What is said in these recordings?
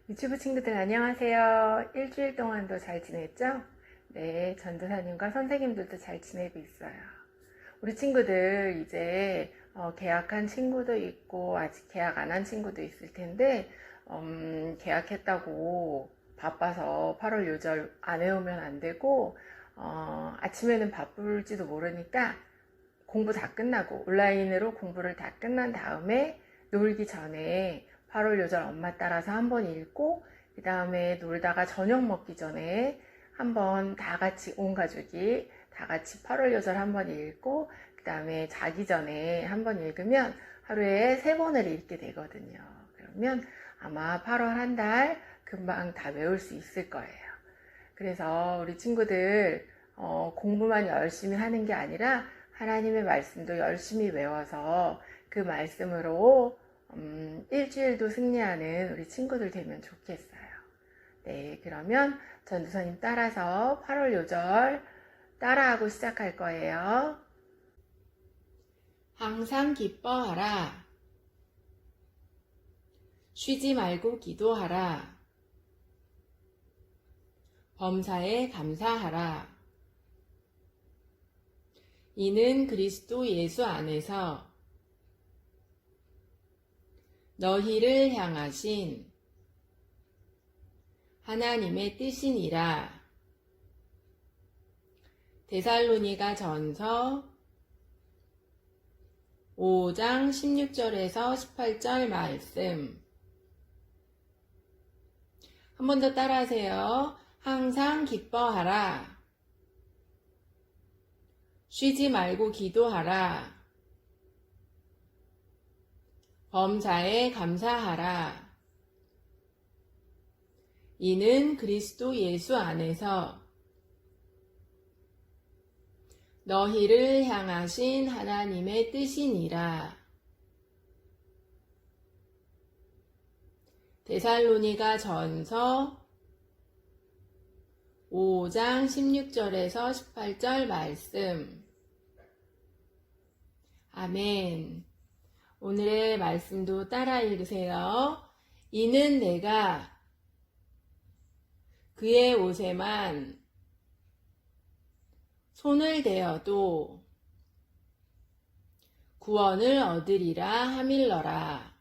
유튜브 친구들 안녕하세요. 일주일 동안도 잘 지냈죠? 네, 전도사님과 선생님들도 잘 지내고 있어요. 우리 친구들 이제 계약한 친구도 있고 아직 계약 안 한 친구도 있을 텐데 계약했다고 바빠서 8월 요절 안 해오면 안 되고 아침에는 바쁠지도 모르니까 공부 다 끝나고 온라인으로 공부를 다 끝난 다음에 놀기 전에 8월 요절 엄마 따라서 한번 읽고 그 다음에 놀다가 저녁 먹기 전에 한번 다 같이 온 가족이 다 같이 8월 요절 한번 읽고 그 다음에 자기 전에 한번 읽으면 하루에 3번을 읽게 되거든요. 그러면 아마 8월 한 달 금방 다 외울 수 있을 거예요. 그래서 우리 친구들 공부만 열심히 하는 게 아니라 하나님의 말씀도 열심히 외워서 그 말씀으로 일주일도 승리하는 우리 친구들 되면 좋겠어요. 네, 그러면 전도사님 따라서 8월 요절 따라하고 시작할 거예요. 항상 기뻐하라. 쉬지 말고 기도하라. 범사에 감사하라. 이는 그리스도 예수 안에서 너희를 향하신 하나님의 뜻이니라. 데살로니가 전서 5장 16절에서 18절 말씀. 한 번 더 따라하세요. 항상 기뻐하라. 쉬지 말고 기도하라. 범사에 감사하라. 이는 그리스도 예수 안에서 너희를 향하신 하나님의 뜻이니라. 데살로니가 전서 5장 16절에서 18절 말씀. 아멘. 오늘의 말씀도 따라 읽으세요. 이는 내가 그의 옷에만 손을 대어도 구원을 얻으리라 하밀러라.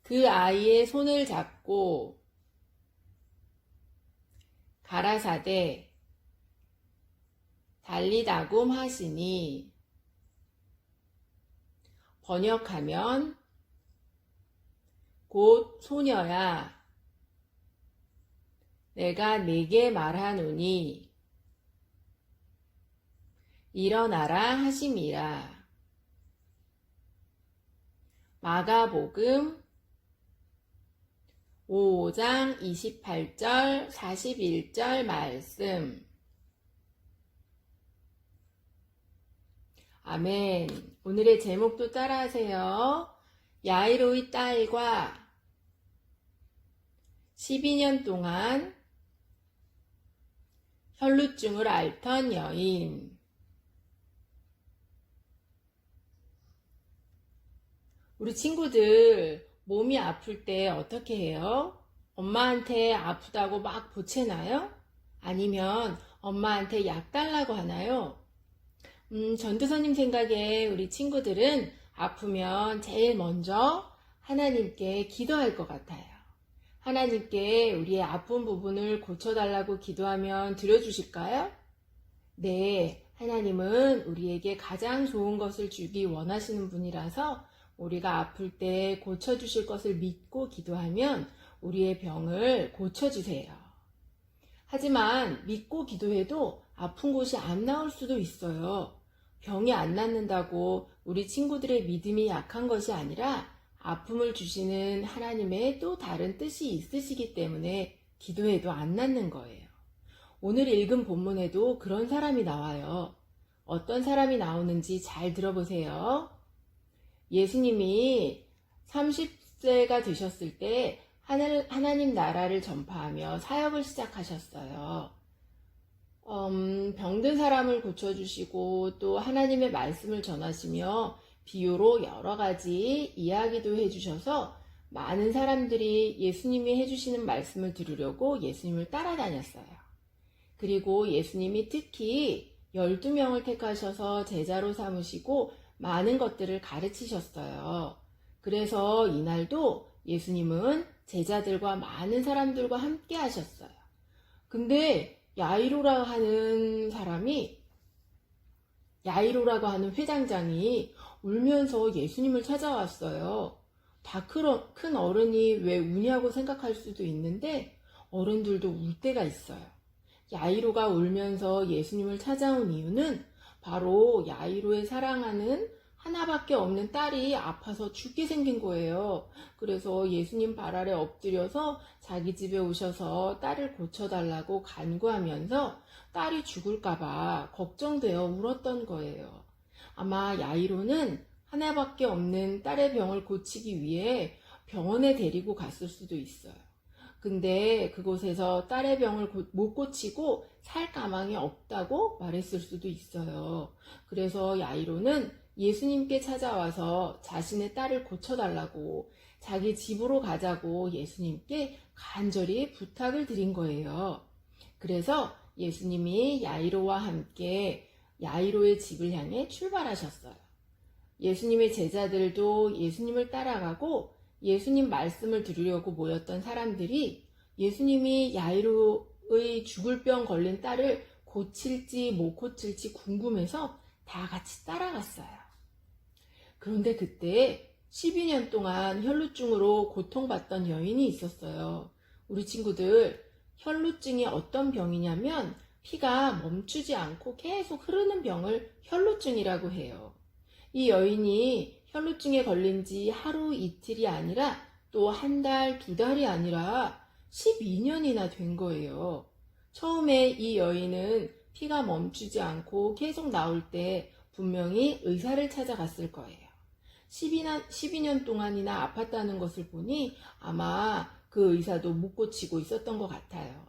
그 아이의 손을 잡고 가라사대 달리다굼 하시니 번역하면 곧 소녀야 내가 네게 말하노니 일어나라 하심이라. 마가복음 5장 28절 41절 말씀. 아멘. 오늘의 제목도 따라하세요. 야이로의 딸과 12년 동안 혈루증을 앓던 여인. 우리 친구들 몸이 아플 때 어떻게 해요? 엄마한테 아프다고 막 보채나요? 아니면 엄마한테 약 달라고 하나요? 전도사님 생각에 우리 친구들은 아프면 제일 먼저 하나님께 기도할 것 같아요. 하나님께 우리의 아픈 부분을 고쳐달라고 기도하면 들어주실까요? 네, 하나님은 우리에게 가장 좋은 것을 주기 원하시는 분이라서 우리가 아플 때 고쳐주실 것을 믿고 기도하면 우리의 병을 고쳐주세요. 하지만 믿고 기도해도 아픈 곳이 안 나을 수도 있어요. 병이 안 낫는다고 우리 친구들의 믿음이 약한 것이 아니라 아픔을 주시는 하나님의 또 다른 뜻이 있으시기 때문에 기도해도 안 낫는 거예요. 오늘 읽은 본문에도 그런 사람이 나와요. 어떤 사람이 나오는지 잘 들어보세요. 예수님이 30세가 되셨을 때 하나님 나라를 전파하며 사역을 시작하셨어요. 병든 사람을 고쳐주시고 또 하나님의 말씀을 전하시며 비유로 여러 가지 이야기도 해주셔서 많은 사람들이 예수님이 해주시는 말씀을 들으려고 예수님을 따라다녔어요. 그리고 예수님이 특히 12명을 택하셔서 제자로 삼으시고 많은 것들을 가르치셨어요. 그래서 이날도 예수님은 제자들과 많은 사람들과 함께 하셨어요. 근데 야이로라고 하는 회장장이 울면서 예수님을 찾아왔어요. 다 큰 어른이 왜 우냐고 생각할 수도 있는데 어른들도 울 때가 있어요. 야이로가 울면서 예수님을 찾아온 이유는 바로 야이로의 사랑하는 하나밖에 없는 딸이 아파서 죽게 생긴 거예요. 그래서 예수님 발 아래 엎드려서 자기 집에 오셔서 딸을 고쳐달라고 간구하면서 딸이 죽을까봐 걱정되어 울었던 거예요. 아마 야이로는 하나밖에 없는 딸의 병을 고치기 위해 병원에 데리고 갔을 수도 있어요. 근데 그곳에서 딸의 병을 못 고치고 살 가망이 없다고 말했을 수도 있어요. 그래서 야이로는 예수님께 찾아와서 자신의 딸을 고쳐달라고 자기 집으로 가자고 예수님께 간절히 부탁을 드린 거예요. 그래서 예수님이 야이로와 함께 야이로의 집을 향해 출발하셨어요. 예수님의 제자들도 예수님을 따라가고 예수님 말씀을 들으려고 모였던 사람들이 예수님이 야이로의 죽을 병 걸린 딸을 고칠지 못 고칠지 궁금해서 다 같이 따라갔어요. 그런데 그때 12년 동안 혈루증으로 고통받던 여인이 있었어요. 우리 친구들, 혈루증이 어떤 병이냐면 피가 멈추지 않고 계속 흐르는 병을 혈루증이라고 해요. 이 여인이 혈루증에 걸린 지 하루 이틀이 아니라 또 한 달, 두 달이 아니라 12년이나 된 거예요. 처음에 이 여인은 피가 멈추지 않고 계속 나올 때 분명히 의사를 찾아갔을 거예요. 12년 동안이나 아팠다는 것을 보니 아마 그 의사도 못 고치고 있었던 것 같아요.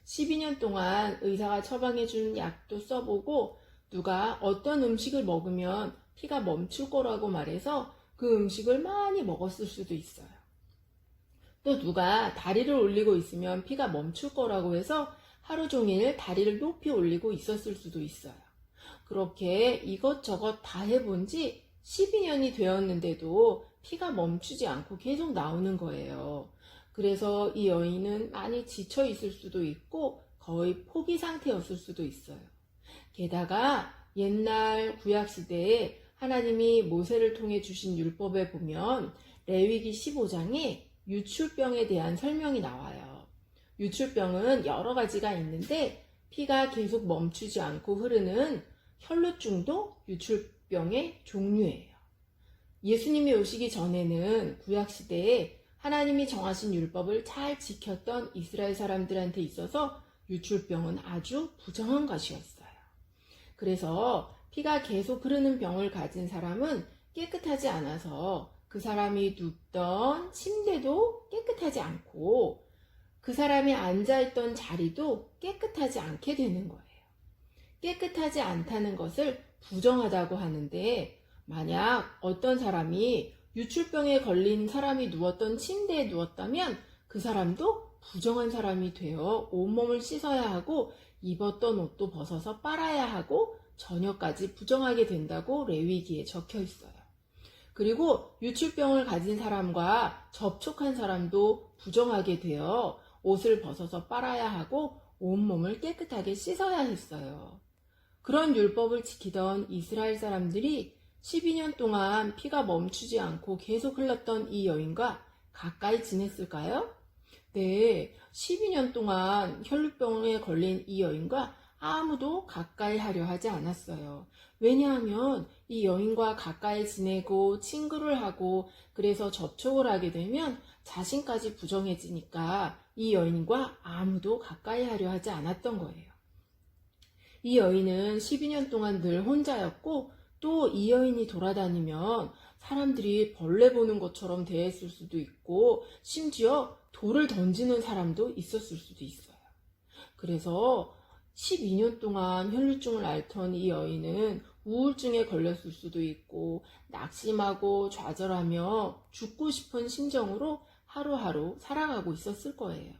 12년 동안 의사가 처방해준 약도 써보고 누가 어떤 음식을 먹으면 피가 멈출 거라고 말해서 그 음식을 많이 먹었을 수도 있어요. 또 누가 다리를 올리고 있으면 피가 멈출 거라고 해서 하루 종일 다리를 높이 올리고 있었을 수도 있어요. 그렇게 이것저것 다 해본 지 12년이 되었는데도 피가 멈추지 않고 계속 나오는 거예요. 그래서 이 여인은 많이 지쳐 있을 수도 있고 거의 포기 상태였을 수도 있어요. 게다가 옛날 구약시대에 하나님이 모세를 통해 주신 율법에 보면 레위기 15장에 유출병에 대한 설명이 나와요. 유출병은 여러 가지가 있는데 피가 계속 멈추지 않고 흐르는 혈루증도 유출병의 종류예요. 예수님이 오시기 전에는 구약시대에 하나님이 정하신 율법을 잘 지켰던 이스라엘 사람들한테 있어서 유출병은 아주 부정한 것이었어요. 그래서 피가 계속 흐르는 병을 가진 사람은 깨끗하지 않아서 그 사람이 눕던 침대도 깨끗하지 않고 그 사람이 앉아있던 자리도 깨끗하지 않게 되는 거예요. 깨끗하지 않다는 것을 부정하다고 하는데 만약 어떤 사람이 유출병에 걸린 사람이 누웠던 침대에 누웠다면 그 사람도 부정한 사람이 되어 온몸을 씻어야 하고 입었던 옷도 벗어서 빨아야 하고 저녁까지 부정하게 된다고 레위기에 적혀 있어요. 그리고 유출병을 가진 사람과 접촉한 사람도 부정하게 되어 옷을 벗어서 빨아야 하고 온몸을 깨끗하게 씻어야 했어요. 그런 율법을 지키던 이스라엘 사람들이 12년 동안 피가 멈추지 않고 계속 흘렀던 이 여인과 가까이 지냈을까요? 네, 12년 동안 혈루병에 걸린 이 여인과 아무도 가까이 하려 하지 않았어요. 왜냐하면 이 여인과 가까이 지내고 친구를 하고 그래서 접촉을 하게 되면 자신까지 부정해지니까 이 여인과 아무도 가까이 하려 하지 않았던 거예요. 이 여인은 12년 동안 늘 혼자였고 또 이 여인이 돌아다니면 사람들이 벌레 보는 것처럼 대했을 수도 있고 심지어 돌을 던지는 사람도 있었을 수도 있어요. 그래서 12년 동안 혈루증을 앓던 이 여인은 우울증에 걸렸을 수도 있고 낙심하고 좌절하며 죽고 싶은 심정으로 하루하루 살아가고 있었을 거예요.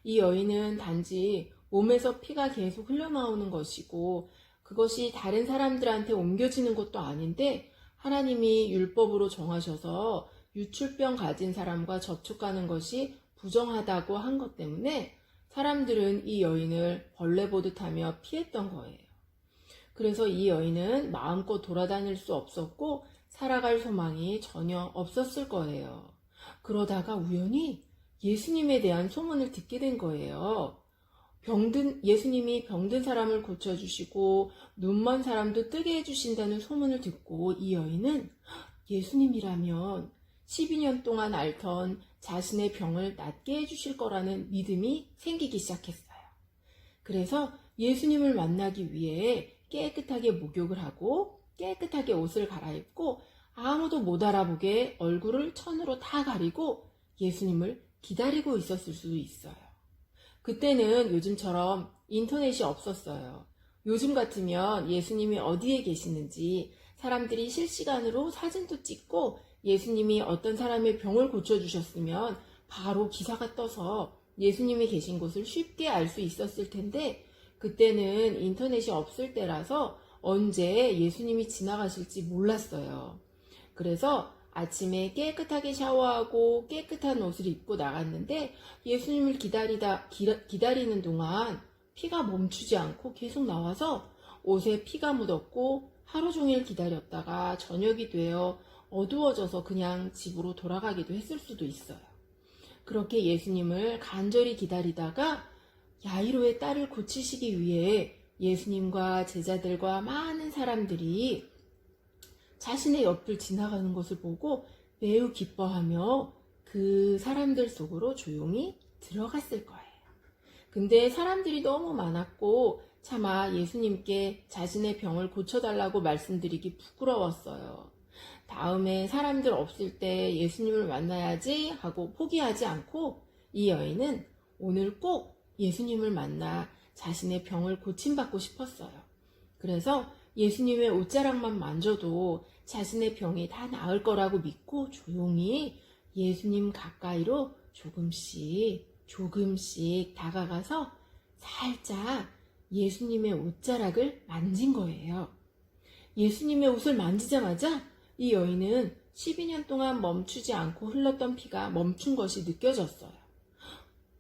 이 여인은 단지 몸에서 피가 계속 흘러나오는 것이고 그것이 다른 사람들한테 옮겨지는 것도 아닌데 하나님이 율법으로 정하셔서 유출병 가진 사람과 접촉하는 것이 부정하다고 한 것 때문에 사람들은 이 여인을 벌레 보듯 하며 피했던 거예요. 그래서 이 여인은 마음껏 돌아다닐 수 없었고 살아갈 소망이 전혀 없었을 거예요. 그러다가 우연히 예수님에 대한 소문을 듣게 된 거예요. 예수님이 병든 사람을 고쳐주시고 눈먼 사람도 뜨게 해주신다는 소문을 듣고 이 여인은 예수님이라면 12년 동안 앓던 자신의 병을 낫게 해주실 거라는 믿음이 생기기 시작했어요. 그래서 예수님을 만나기 위해 깨끗하게 목욕을 하고 깨끗하게 옷을 갈아입고 아무도 못 알아보게 얼굴을 천으로 다 가리고 예수님을 기다리고 있었을 수도 있어요. 그때는 요즘처럼 인터넷이 없었어요. 요즘 같으면 예수님이 어디에 계시는지 사람들이 실시간으로 사진도 찍고 예수님이 어떤 사람의 병을 고쳐주셨으면 바로 기사가 떠서 예수님이 계신 곳을 쉽게 알 수 있었을 텐데 그때는 인터넷이 없을 때라서 언제 예수님이 지나가실지 몰랐어요. 그래서 아침에 깨끗하게 샤워하고 깨끗한 옷을 입고 나갔는데 예수님을 기다리는 동안 피가 멈추지 않고 계속 나와서 옷에 피가 묻었고 하루 종일 기다렸다가 저녁이 되어 어두워져서 그냥 집으로 돌아가기도 했을 수도 있어요. 그렇게 예수님을 간절히 기다리다가 야이로의 딸을 고치시기 위해 예수님과 제자들과 많은 사람들이 자신의 옆을 지나가는 것을 보고 매우 기뻐하며 그 사람들 속으로 조용히 들어갔을 거예요. 근데 사람들이 너무 많았고 차마 예수님께 자신의 병을 고쳐달라고 말씀드리기 부끄러웠어요. 다음에 사람들 없을 때 예수님을 만나야지 하고 포기하지 않고 이 여인은 오늘 꼭 예수님을 만나 자신의 병을 고침받고 싶었어요. 그래서 예수님의 옷자락만 만져도 자신의 병이 다 나을 거라고 믿고 조용히 예수님 가까이로 조금씩 다가가서 살짝 예수님의 옷자락을 만진 거예요. 예수님의 옷을 만지자마자 이 여인은 12년 동안 멈추지 않고 흘렀던 피가 멈춘 것이 느껴졌어요.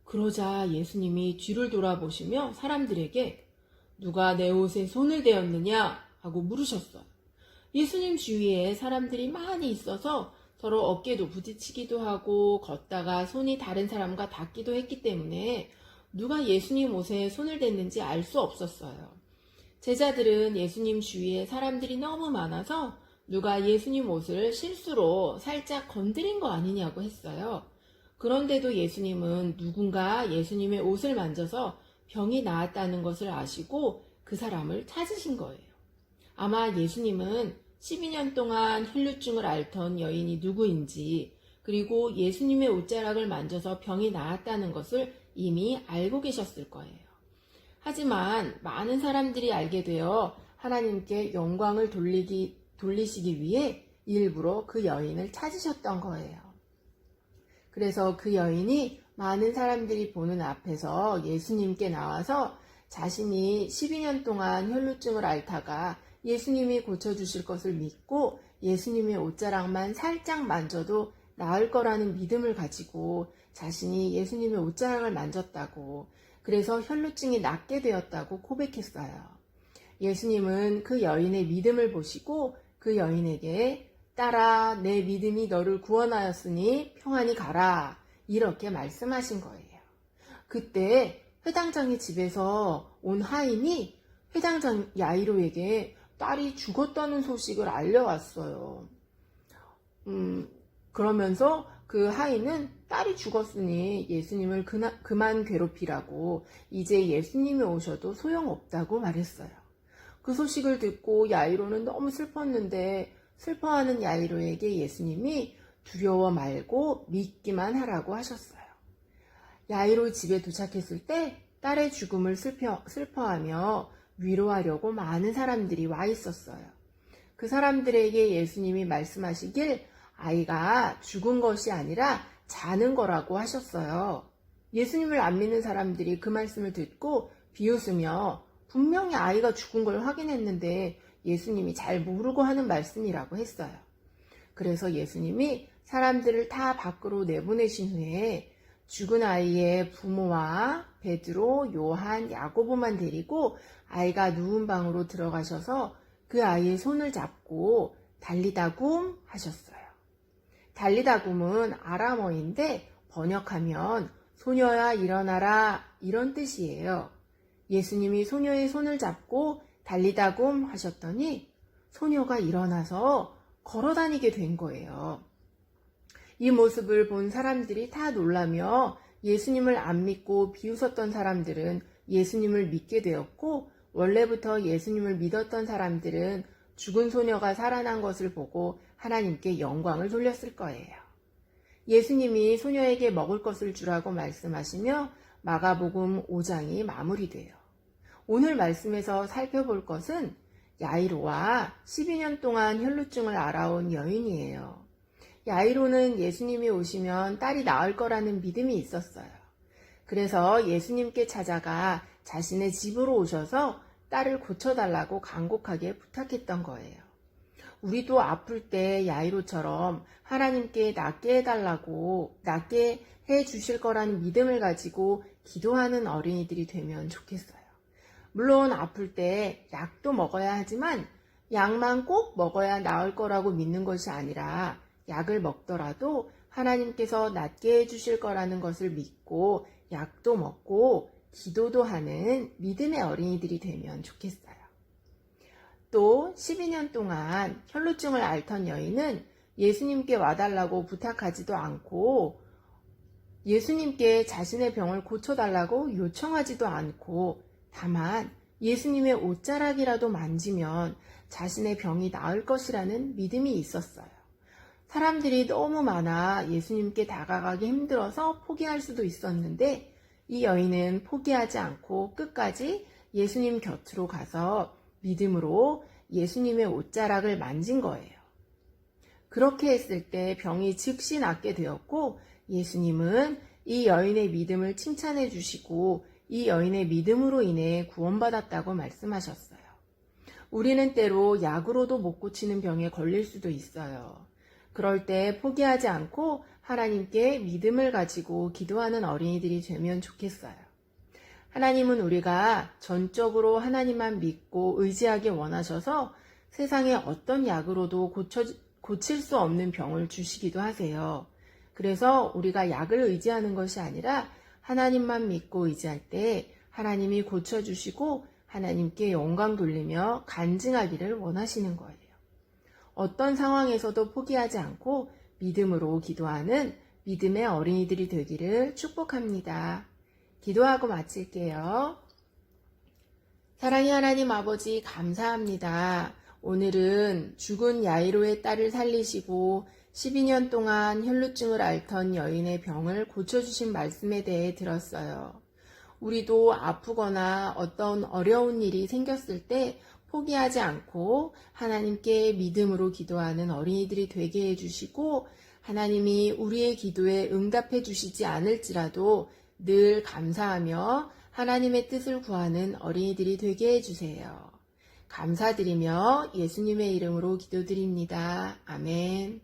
그러자 예수님이 뒤를 돌아보시며 사람들에게 누가 내 옷에 손을 대었느냐 하고 물으셨어요. 예수님 주위에 사람들이 많이 있어서 서로 어깨도 부딪히기도 하고 걷다가 손이 다른 사람과 닿기도 했기 때문에 누가 예수님 옷에 손을 댔는지 알 수 없었어요. 제자들은 예수님 주위에 사람들이 너무 많아서 누가 예수님 옷을 실수로 살짝 건드린 거 아니냐고 했어요. 그런데도 예수님은 누군가 예수님의 옷을 만져서 병이 나았다는 것을 아시고 그 사람을 찾으신 거예요. 아마 예수님은 12년 동안 혈루증을 앓던 여인이 누구인지 그리고 예수님의 옷자락을 만져서 병이 나았다는 것을 이미 알고 계셨을 거예요. 하지만 많은 사람들이 알게 되어 하나님께 영광을 돌리시기 위해 일부러 그 여인을 찾으셨던 거예요. 그래서 그 여인이 많은 사람들이 보는 앞에서 예수님께 나와서 자신이 12년 동안 혈루증을 앓다가 예수님이 고쳐주실 것을 믿고 예수님의 옷자락만 살짝 만져도 나을 거라는 믿음을 가지고 자신이 예수님의 옷자락을 만졌다고 그래서 혈루증이 낫게 되었다고 고백했어요. 예수님은 그 여인의 믿음을 보시고 그 여인에게 딸아 내 믿음이 너를 구원하였으니 평안히 가라 이렇게 말씀하신 거예요. 그때 회당장의 집에서 온 하인이 회당장 야이로에게 딸이 죽었다는 소식을 알려왔어요. 그러면서 그 하인은 딸이 죽었으니 예수님을 그만 괴롭히라고 이제 예수님이 오셔도 소용없다고 말했어요. 그 소식을 듣고 야이로는 너무 슬펐는데 슬퍼하는 야이로에게 예수님이 두려워 말고 믿기만 하라고 하셨어요. 야이로 집에 도착했을 때 딸의 죽음을 슬퍼하며 위로하려고 많은 사람들이 와 있었어요. 그 사람들에게 예수님이 말씀하시길 아이가 죽은 것이 아니라 자는 거라고 하셨어요. 예수님을 안 믿는 사람들이 그 말씀을 듣고 비웃으며 분명히 아이가 죽은 걸 확인했는데 예수님이 잘 모르고 하는 말씀이라고 했어요. 그래서 예수님이 사람들을 다 밖으로 내보내신 후에 죽은 아이의 부모와 베드로, 요한, 야고보만 데리고 아이가 누운 방으로 들어가셔서 그 아이의 손을 잡고 달리다굼 하셨어요. 달리다굼은 아람어인데 번역하면 소녀야 일어나라 이런 뜻이에요. 예수님이 소녀의 손을 잡고 달리다굼 하셨더니 소녀가 일어나서 걸어다니게 된 거예요. 이 모습을 본 사람들이 다 놀라며 예수님을 안 믿고 비웃었던 사람들은 예수님을 믿게 되었고 원래부터 예수님을 믿었던 사람들은 죽은 소녀가 살아난 것을 보고 하나님께 영광을 돌렸을 거예요. 예수님이 소녀에게 먹을 것을 주라고 말씀하시며 마가복음 5장이 마무리돼요. 오늘 말씀에서 살펴볼 것은 야이로와 12년 동안 혈루증을 앓아온 여인이에요. 야이로는 예수님이 오시면 딸이 나을 거라는 믿음이 있었어요. 그래서 예수님께 찾아가 자신의 집으로 오셔서 딸을 고쳐달라고 간곡하게 부탁했던 거예요. 우리도 아플 때 야이로처럼 하나님께 낫게 해달라고, 낫게 해주실 거라는 믿음을 가지고 기도하는 어린이들이 되면 좋겠어요. 물론 아플 때 약도 먹어야 하지만 약만 꼭 먹어야 나을 거라고 믿는 것이 아니라 약을 먹더라도 하나님께서 낫게 해주실 거라는 것을 믿고 약도 먹고 기도도 하는 믿음의 어린이들이 되면 좋겠어요. 또 12년 동안 혈루증을 앓던 여인은 예수님께 와달라고 부탁하지도 않고 예수님께 자신의 병을 고쳐달라고 요청하지도 않고 다만 예수님의 옷자락이라도 만지면 자신의 병이 나을 것이라는 믿음이 있었어요. 사람들이 너무 많아 예수님께 다가가기 힘들어서 포기할 수도 있었는데 이 여인은 포기하지 않고 끝까지 예수님 곁으로 가서 믿음으로 예수님의 옷자락을 만진 거예요. 그렇게 했을 때 병이 즉시 낫게 되었고 예수님은 이 여인의 믿음을 칭찬해 주시고 이 여인의 믿음으로 인해 구원받았다고 말씀하셨어요. 우리는 때로 약으로도 못 고치는 병에 걸릴 수도 있어요. 그럴 때 포기하지 않고 하나님께 믿음을 가지고 기도하는 어린이들이 되면 좋겠어요. 하나님은 우리가 전적으로 하나님만 믿고 의지하기 원하셔서 세상의 어떤 약으로도 고칠 수 없는 병을 주시기도 하세요. 그래서 우리가 약을 의지하는 것이 아니라 하나님만 믿고 의지할 때 하나님이 고쳐주시고 하나님께 영광 돌리며 간증하기를 원하시는 거예요. 어떤 상황에서도 포기하지 않고 믿음으로 기도하는 믿음의 어린이들이 되기를 축복합니다. 기도하고 마칠게요. 사랑의 하나님 아버지 감사합니다. 오늘은 죽은 야이로의 딸을 살리시고 12년 동안 혈루증을 앓던 여인의 병을 고쳐주신 말씀에 대해 들었어요. 우리도 아프거나 어떤 어려운 일이 생겼을 때 포기하지 않고 하나님께 믿음으로 기도하는 어린이들이 되게 해주시고 하나님이 우리의 기도에 응답해 주시지 않을지라도 늘 감사하며 하나님의 뜻을 구하는 어린이들이 되게 해주세요. 감사드리며 예수님의 이름으로 기도드립니다. 아멘.